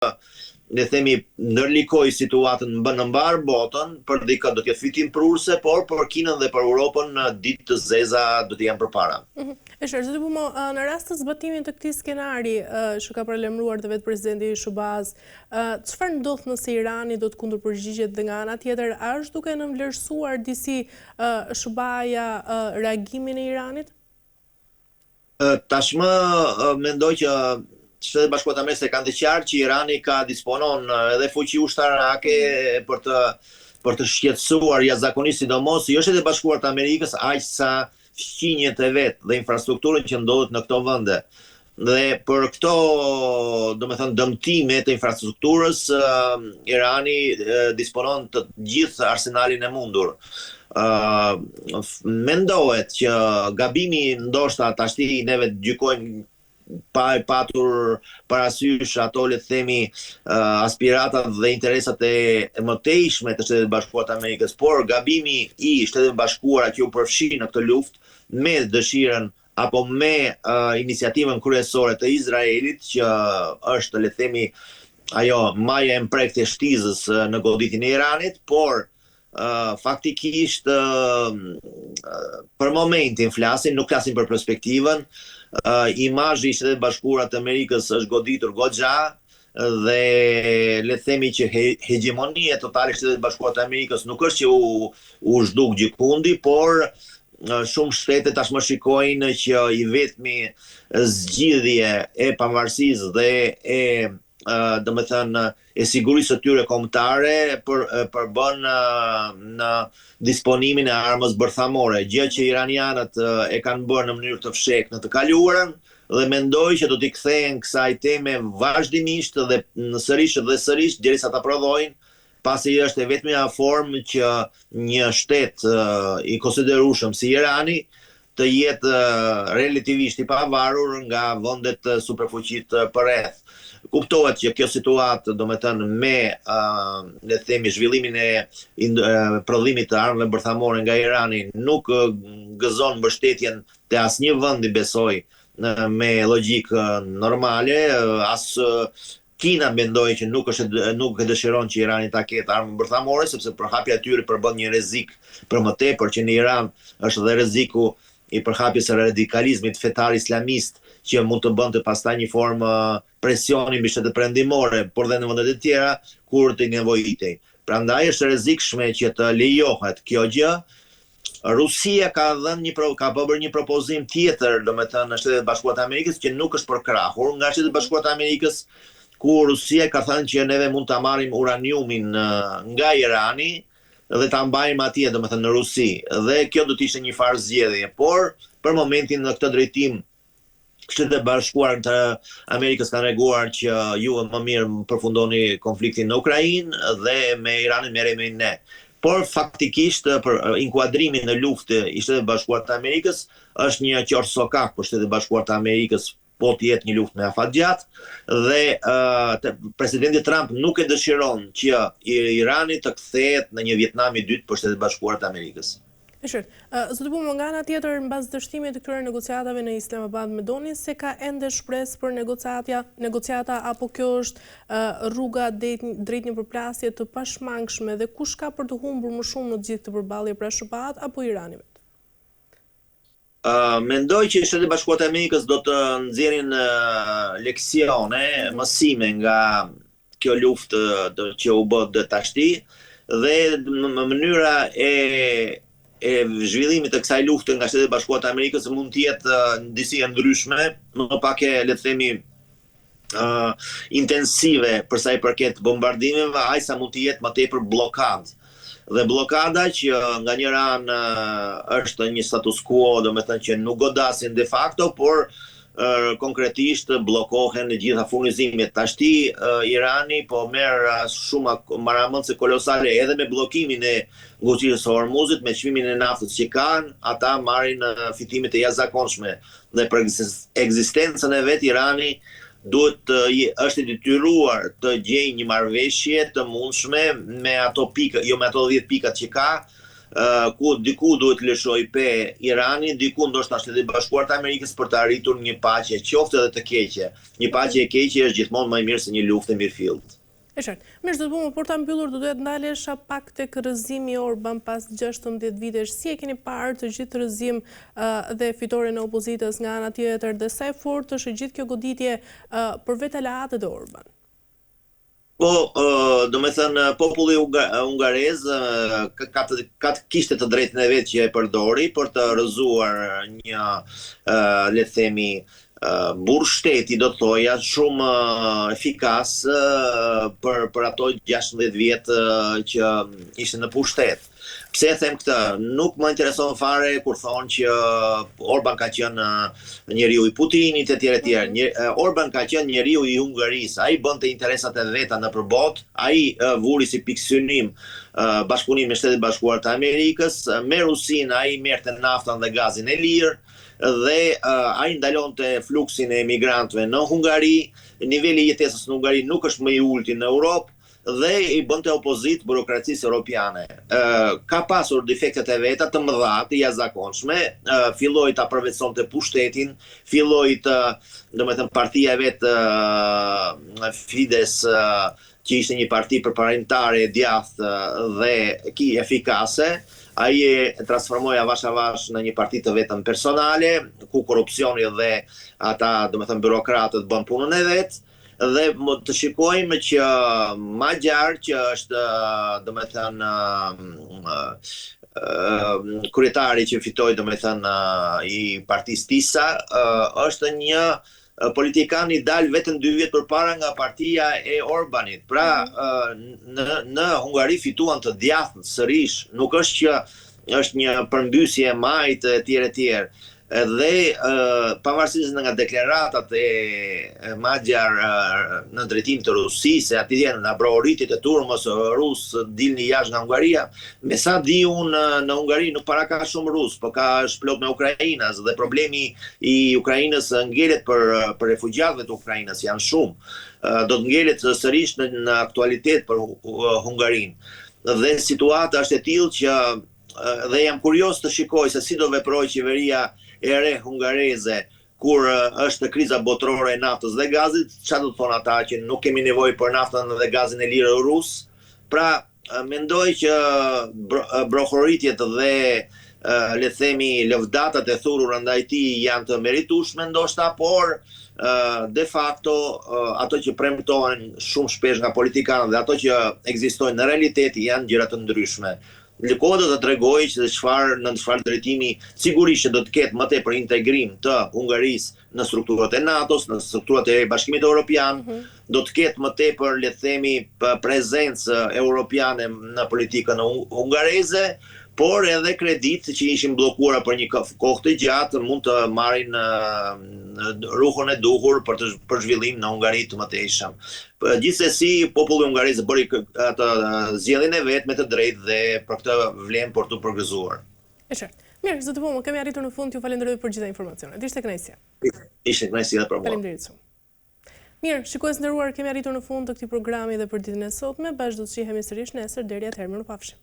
le themi ndërlikoj situatën në mbar botën, për dikë do të jetë fitim prurse, por për Kinën dhe për Europën ditë të zeza do të janë përpara. Në rast të zbatimit të këtij skenari që ka paralajmëruar dhe vetë presidenti Shahbaz, çfarë ndodh nëse Irani do të kundërpërgjigjet dhe nga ana tjetër, a është duke nënvlerësuar disi SBA-ja reagimin e Iranit? Tashmë mendoj që Shtetet Bashkuara të Amerikës kanë të qartë që Irani disponon edhe fuqi ushtarake për të shqetësuar jashtëzakonisht, sidomos jo Shtetet Bashkuara të Amerikës, aq sa fqinjet e vet dhe infrastrukturën që ndodhet në këto vende. Dhe për këto, domethënë, dëmtime të infrastrukturës, Irani disponon të gjithë arsenalin e mundur. Mendohet që gabimi ndoshta tashti neve gjykojmë pa patur parasysh ato, le të themi, aspiratat dhe interesat e mëtejshme të Shtetet Bashkuara të Amerikës, por gabimi i Shtetet Bashkuara që u përfshin në këtë luftë me dëshirën apo me iniciativën kryesore të Izraelit, që është, le të themi, ajo maja e mprektë e shtizës në goditjen e Iranit, por faktikisht për momentin flasin, nuk flasin për perspektivën. Imazhi i Shtetet Bashkuara të Amerikës është goditur goxha dhe le të themi që hegemonia totale e Shtetit Bashkuara të Amerikës nuk është që u zhduk gjikundi, por shumë shtete tashmë shikojnë që i vetmi zgjidhje e pavarësisë dhe domethënë e sigurisë së tyre kombëtare përbën në disponimin e armës bërthamore, gjë që iranianët e kanë bërë në mënyrë të fshehtë në të kaluarën, dhe mendoj që do t'i kthehen kësaj teme vazhdimisht dhe sërish dhe sërish derisa ta prodhojnë, pasi është e vetmja formë që një shtet i konsiderueshëm si Irani të jetë relativisht i pavarur nga vendet superfuqit përreth. Kuptohet që kjo situatë, domethënë me le të themi zhvillimin e prodhimit të armëve bërthamore nga Irani, nuk gëzon mbështetjen te asnjë vendi, besoj, me logjikë normale, as Kina mendoj që nuk e dëshiron që Irani ta ketë armë bërthamore, sepse përhapja e tyre përbën një rrezik për më tepër që në Iran është dhe rreziku i përhapjes së radikalizmit fetar islamist, që mund të bënte pastaj një formë presioni mbi shtetet perëndimore, por dhe në vendet e tjera kur të nevojitej. Prandaj është rrezikshme që të lejohet kjo gjë. Rusia ka bërë një propozim tjetër, domethënë në Shtetet Bashkuara të Amerikës, që nuk është përkrahur nga Shtetet Bashkuara të Amerikës, ku Rusia ka thënë që neve mund ta marrim uraniumin nga Irani dhe ta mbajmë atje, domethënë në Rusi. Dhe kjo do të ishte një farë zgjedhje, por për momentin në këtë drejtim Shtetet Bashkuara të Amerikës kanë reaguar që ju më mirë përfundoni konfliktin në Ukrainë dhe me Iranin merremi ne. Por faktikisht për inkuadrimin në luftë i Shtetet Bashkuara të Amerikës është një qorsokak për Shtetet Bashkuara të Amerikës, po të jetë një luftë me afatgjatë, dhe presidenti Trump nuk e dëshiron që Irani të kthehet në një Vietnam i dytë për Shtetet Bashkuara të Amerikës. Zoti Bumo, nga ana tjetër, mbas dështimit të këtyre negociatave në Islamabad, mendoni se ka ende shpresë për negociata, apo kjo është rruga drejt një përplasje të pashmangshme, dhe kush ka për të humbur më shumë në gjithë këtë përballje, pra SBA-t apo Irani vet? Mendoj që Shtetet Bashkuara të Amerikës do të nxjerrin leksione, mësime nga kjo luftë që u bë tashti, dhe në mënyra e zhvillimit të kësaj lufte nga Shtetet Bashkuara të Amerikës mund të jetë disi ndryshme, më pak le të themi intensive për sa i përket bombardimeve, aq sa mund të jetë më tepër blokadë. Dhe blokada që nga njëra anë është një status quo, domethënë që nuk godasin de facto, por konkretisht bllokohen gjitha furnizimet. Tashti Irani po merr shumë marramëndse kolosale edhe me bllokimin e ngushëllisë së Hormuzit, me çmimin e naftës që kanë, ata marrin fitime të jashtëzakonshme. Dhe për ekzistencën e vet Irani është i detyruar të gjejë një marrëveshje të mundshme me ato pikë, jo me ato 10 pikat që ka, ku diku duhet lëshoj pe Irani, diku ndoshta Shtetet e Bashkuara të Amerikës për të arritur një paqe qoftë edhe të keqe. Një paqe e keqe është gjithmonë më e mirë se një luftë e mirëfillt. E qartë. Mirë, do të bëmë për ta mbyllur, do duhet ndalesha pak tek rrëzimi Orban pas 16 vitesh. Si e keni parë të gjithë rrëzim dhe fitoren e opozitës nga ana tjetër, dhe sa e fortë është gjithë kjo goditje për vetë aleatët e Orban? Po, do me thënë, populli ungarez kishte të drejtën e vetë që e përdori për të rrëzuar një, le të themi, burr shteti, do të thoja, shumë efikas për ato 16 vjet që ishte në pushtet. Pse e them këtë? Nuk më intereson fare kur thonë që Orban ka qenë njeriu i Putinit e tjerë. Orban ka qenë njeriu i Hungarisë. Ai bënte interesat e veta nëpër botë, ai vuri si pikë synim bashkëpunim me Shtetet e Bashkuara të Amerikës, me Rusinë ai merrte naftën dhe gazin e lirë, dhe ai ndalonte fluksin e emigrantëve në Hungari. Niveli i jetesës në Hungari nuk është më i ulti në Europë, dhe i bënte opozit burokracisë europiane. Ka pasur defektet e veta të mëdha, të jashtëzakonshme, filloi ta përvetësonte pushtetin, filloi të, domethënë, partia e vet Fides, që ishte një parti përparimtare e djathtë dhe efikase, ai e transformoi avash avash në një parti të vetëm personale, ku korrupsioni dhe ata, domethënë, byrokratët bën punën e vet. Dhe të shikojmë që Magyar, që është, domethënë, kryetari që fitoi, domethënë, i partisë TISA, është një politikan i dal vetëm 2 vjet përpara nga partia e Orbanit. Pra, në Hungari fituan të djathtët sërish, nuk është që është një përmbysje e majtë e tjerë. Dhe pavarësisht nga deklaratat e Magyar në drejtim të Rusisë, atje në brohoritit e turmës rus dilni jashtë nga Hungaria, me sa di unë në Hungari nuk para ka shumë rus, po ka shplot me Ukrainës, dhe problemi i Ukrainës ngelet për refugjatëve të Ukrainës, janë shumë. Do të ngelet sërish në aktualitet për Hungarinë. Dhe situata është e tillë që dhe jam kurios të shikoj se si do veproj qeveria e re hungareze kur është kriza botërore e naftës dhe gazit. Çfarë do të thonë ata, që nuk kemi nevojë për naftën dhe gazin e lirë rus? Pra, mendoj që brohoritjet dhe le të themi lëvdatat e thurura ndaj tij janë të meritueshme ndoshta, por de facto ato që premtohen shumë shpesh nga politikanët dhe ato që ekzistojnë në realitet janë gjëra të ndryshme. Koha do të tregojë që në çfarë drejtimi sigurisht që do të ketë më tepër integrim të Hungarisë në strukturat e NATO-s, në strukturat e Bashkimit Evropian, do të ketë më tepër, le të themi, prezencë europiane në politikën hungareze, por edhe kredit që ishin bllokuara për një kohë të gjatë mund të marrin rrugën e duhur për zhvillim në Hungari të mëtejshëm. Gjithsesi, populli hungarez bëri atë zgjedhjen e vet me të drejtë dhe për këtë vlen për të përgëzuar. E qartë. Mirë, zoti Pomo, kemi arritur në fund, ju falenderoj për gjitha informacionet. Ishte kënaqësi. Ishte kënaqësi edhe për mua. Faleminderit shumë. Mirë, shikues nderuar, kemi arritur në fund të këtij programi dhe për ditën e sotme, bashkë do të shihemi sërish nesër, deri atëherë, mirupafshim.